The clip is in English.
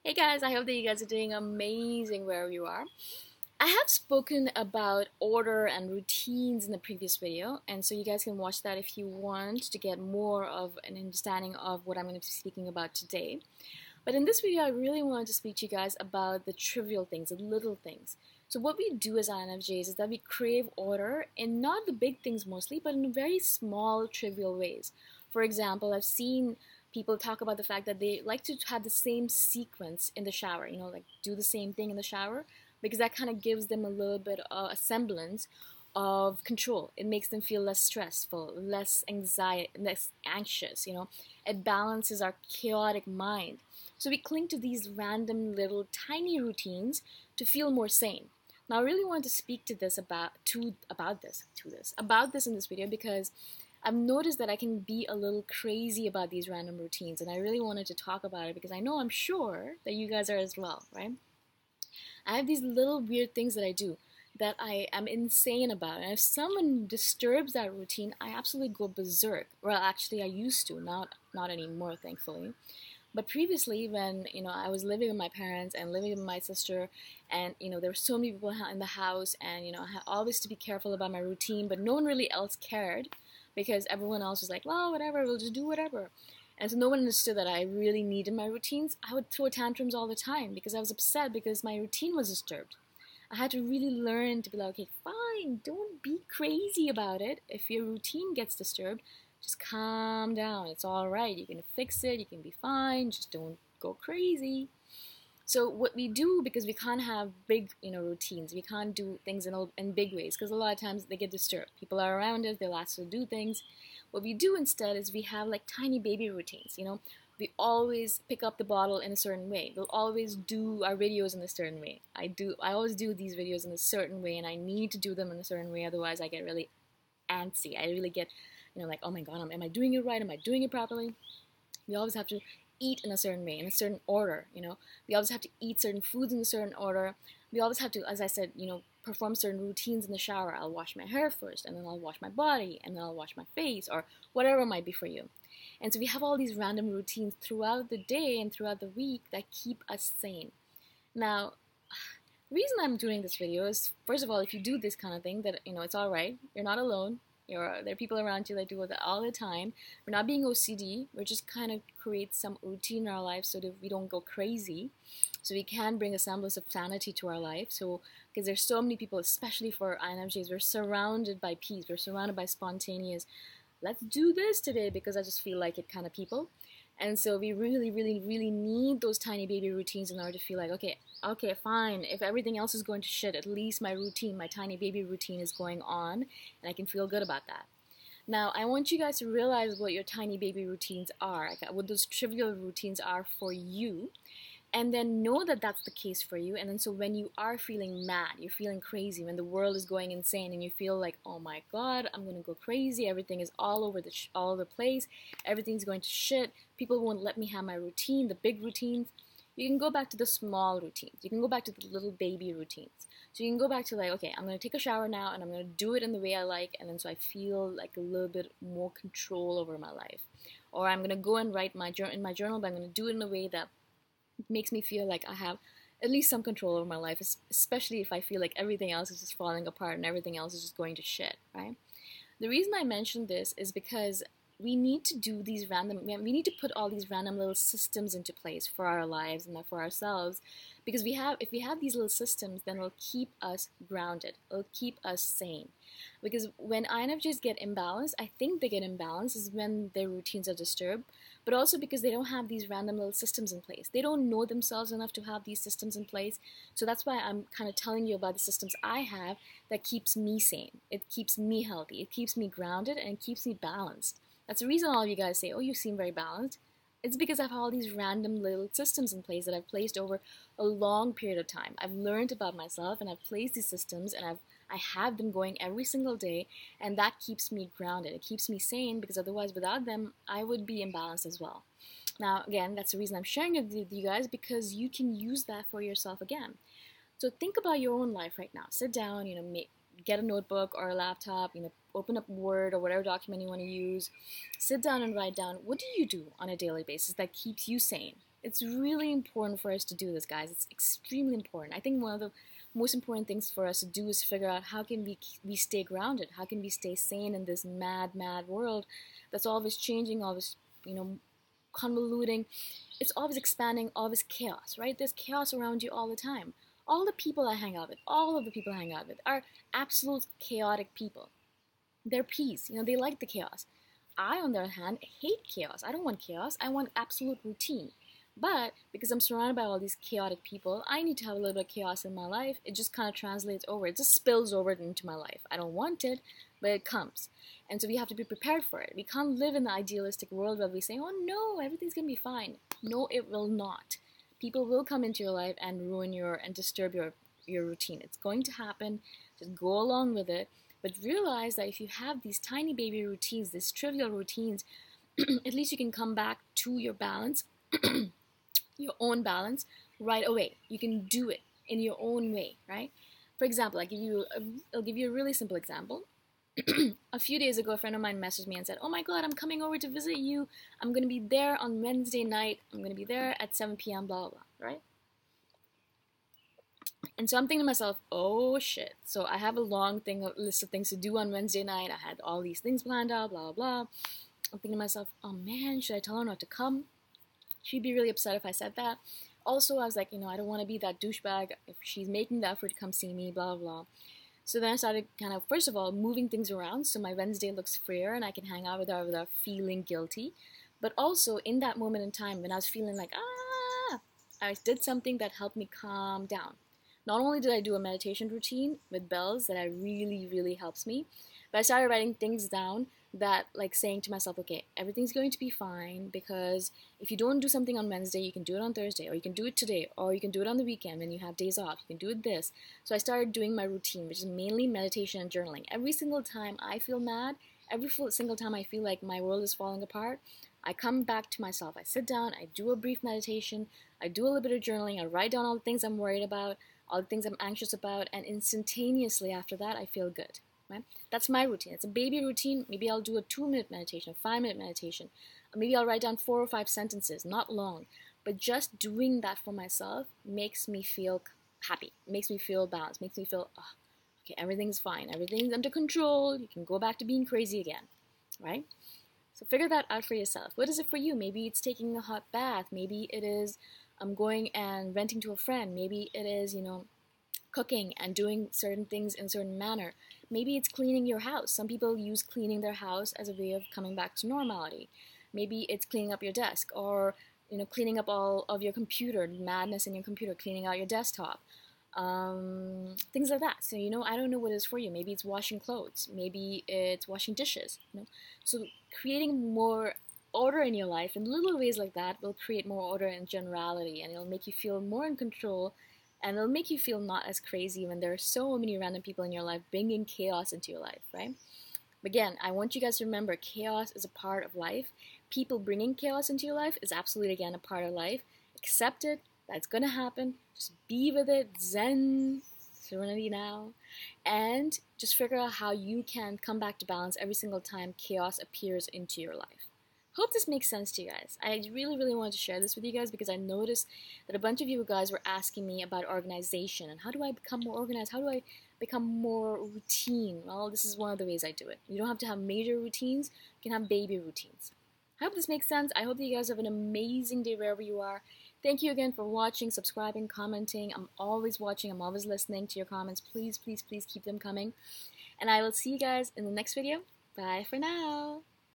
Hey guys, I hope that you guys are doing amazing wherever you are. I have spoken about order and routines in the previous video, and so you guys can watch that if you want to get more of an understanding of what I'm going to be speaking about today. But in this video, I really wanted to speak to you guys about the trivial things, the little things. So what we do as INFJs is that we crave order in not the big things mostly, but in very small, trivial ways. For example, I've seen people talk about the fact that they like to have the same sequence in the shower, like do the same thing in the shower, because that kind of gives them a little bit of a semblance of control. It makes them feel less stressful, less anxiety, less anxious. It balances our chaotic mind. So we cling to these random little tiny routines to feel more sane. Now I really wanted to speak to this about this in this video because I've noticed that I can be a little crazy about these random routines, and I really wanted to talk about it because I'm sure that you guys are as well, right? I have these little weird things that I do that I am insane about, and if someone disturbs that routine, I absolutely go berserk. Well, actually, I used to, not anymore, thankfully. But previously, when I was living with my parents and living with my sister, and there were so many people in the house, and I had always to be careful about my routine, but no one really else cared because everyone else was like, well, whatever, we'll just do whatever. And so no one understood that I really needed my routines. I would throw tantrums all the time because I was upset because my routine was disturbed. I had to really learn to be like, okay, fine, don't be crazy about it. If your routine gets disturbed, just calm down. It's all right. You can fix it. You can be fine. Just don't go crazy. So what we do, because we can't have big, routines, we can't do things in big ways, because a lot of times they get disturbed. People are around us, they'll ask us to do things. What we do instead is we have like tiny baby routines. We always pick up the bottle in a certain way. We'll always do our videos in a certain way. I always do these videos in a certain way, and I need to do them in a certain way, otherwise I get really antsy. I really get, like, oh my god, am I doing it right? Am I doing it properly? We always have to eat in a certain way, in a certain order. We always have to eat certain foods in a certain order. We always have to, as I said, perform certain routines in the shower. I'll wash my hair first, and then I'll wash my body, and then I'll wash my face, or whatever it might be for you. And so we have all these random routines throughout the day and throughout the week that keep us sane. Now, the reason I'm doing this video is, first of all, if you do this kind of thing, that it's all right. You're not alone. There are people around you that do it all the time. We're not being OCD. We're just kind of create some routine in our life so that we don't go crazy. So we can bring a semblance of sanity to our life. So because there's so many people, especially for INFJs, we're surrounded by peace. We're surrounded by spontaneous, let's do this today because I just feel like it kind of people. And so we really, really, really need those tiny baby routines in order to feel like, okay, fine. If everything else is going to shit, at least my routine, my tiny baby routine is going on, and I can feel good about that. Now, I want you guys to realize what your tiny baby routines are, what those trivial routines are for you, and then know that that's the case for you. And then so when you are feeling mad, you're feeling crazy, when the world is going insane and you feel like, oh my god, I'm gonna go crazy, everything is all over the place, everything's going to shit, people won't let me have my routine, the big routines, you can go back to the small routines. You can go back to the little baby routines. So you can go back to like, okay, I'm going to take a shower now and I'm going to do it in the way I like, and then so I feel like a little bit more control over my life. Or I'm going to go and write in my journal, but I'm going to do it in a way that makes me feel like I have at least some control over my life, especially if I feel like everything else is just falling apart and everything else is just going to shit, right? The reason I mentioned this is because we need to put all these random little systems into place for our lives and for ourselves, because if we have these little systems, then it'll keep us grounded, it'll keep us sane. Because when INFJs get imbalanced, I think they get imbalanced is when their routines are disturbed, but also because they don't have these random little systems in place. They don't know themselves enough to have these systems in place. So that's why I'm kind of telling you about the systems I have that keeps me sane. It keeps me healthy. It keeps me grounded, and it keeps me balanced. That's the reason all of you guys say, oh, you seem very balanced. It's because I have all these random little systems in place that I've placed over a long period of time. I've learned about myself, and I've placed these systems, and I have them going every single day, and that keeps me grounded. It keeps me sane, because otherwise without them, I would be imbalanced as well. Now, again, that's the reason I'm sharing it with you guys, because you can use that for yourself again. So think about your own life right now. Sit down, get a notebook or a laptop, open up Word or whatever document you want to use. Sit down and write down, what do you do on a daily basis that keeps you sane? It's really important for us to do this, guys. It's extremely important. I think one of the most important things for us to do is figure out how can we stay grounded? How can we stay sane in this mad world that's always changing, always, convoluting. It's always expanding, always chaos, right? There's chaos around you all the time. All the people I hang out with, all of the people I hang out with are absolute chaotic people. They're peace, they like the chaos. I, on the other hand, hate chaos. I don't want chaos. I want absolute routine. But because I'm surrounded by all these chaotic people, I need to have a little bit of chaos in my life. It just kind of translates over. It just spills over into my life. I don't want it, but it comes. And so we have to be prepared for it. We can't live in the idealistic world where we say, oh no, everything's going to be fine. No, it will not. People will come into your life and ruin and disturb your routine. It's going to happen. Just go along with it. But realize that if you have these tiny baby routines, these trivial routines, at least you can come back to your balance, your own balance, right away. You can do it in your own way, right? For example, I'll give you a really simple example. A few days ago, a friend of mine messaged me and said, oh my God, I'm coming over to visit you. I'm going to be there on Wednesday night. I'm going to be there at 7 p.m., blah, blah, blah, right? And so I'm thinking to myself, oh shit. So I have a list of things to do on Wednesday night. I had all these things planned out, blah, blah, blah. I'm thinking to myself, oh man, should I tell her not to come? She'd be really upset if I said that. Also, I was like, I don't want to be that douchebag if she's making the effort to come see me, blah, blah, blah. So then I started kind of, first of all, moving things around so my Wednesday looks freer and I can hang out with her without feeling guilty. But also, in that moment in time when I was feeling like, I did something that helped me calm down. Not only did I do a meditation routine with bells that really helps me, but I started writing things down that, like, saying to myself, okay, everything's going to be fine, because if you don't do something on Wednesday, you can do it on Thursday, or you can do it today, or you can do it on the weekend when you have days off. You can do it this. So I started doing my routine, which is mainly meditation and journaling. Every single time I feel mad, every single time I feel like my world is falling apart, I come back to myself. I sit down, I do a brief meditation, I do a little bit of journaling, I write down all the things I'm worried about, all the things I'm anxious about, and instantaneously after that, I feel good. Right? That's my routine. It's a baby routine. Maybe I'll do a 2-minute meditation, a 5-minute meditation. Or maybe I'll write down 4 or 5 sentences, not long. But just doing that for myself makes me feel happy, makes me feel balanced, makes me feel, okay, everything's fine, everything's under control, you can go back to being crazy again, right? So figure that out for yourself. What is it for you? Maybe it's taking a hot bath. Maybe it is going and renting to a friend. Maybe it is, cooking and doing certain things in a certain manner. Maybe it's cleaning your house. Some people use cleaning their house as a way of coming back to normality. Maybe it's cleaning up your desk, or cleaning up all of your computer, madness in your computer, cleaning out your desktop, things like that. So I don't know what it is for you. Maybe it's washing clothes. Maybe it's washing dishes. So creating more order in your life in little ways like that will create more order in generality, and it'll make you feel more in control. And it'll make you feel not as crazy when there are so many random people in your life bringing chaos into your life, right? Again, I want you guys to remember, chaos is a part of life. People bringing chaos into your life is absolutely, again, a part of life. Accept it. That's going to happen. Just be with it. Zen. Serenity now. And just figure out how you can come back to balance every single time chaos appears into your life. Hope this makes sense to you guys. I really wanted to share this with you guys because I noticed that a bunch of you guys were asking me about organization and how do I become more organized? How do I become more routine? Well, this is one of the ways I do it. You don't have to have major routines. You can have baby routines. I hope this makes sense. I hope that you guys have an amazing day wherever you are. Thank you again for watching, subscribing, commenting. I'm always watching. I'm always listening to your comments. Please keep them coming. And I will see you guys in the next video. Bye for now.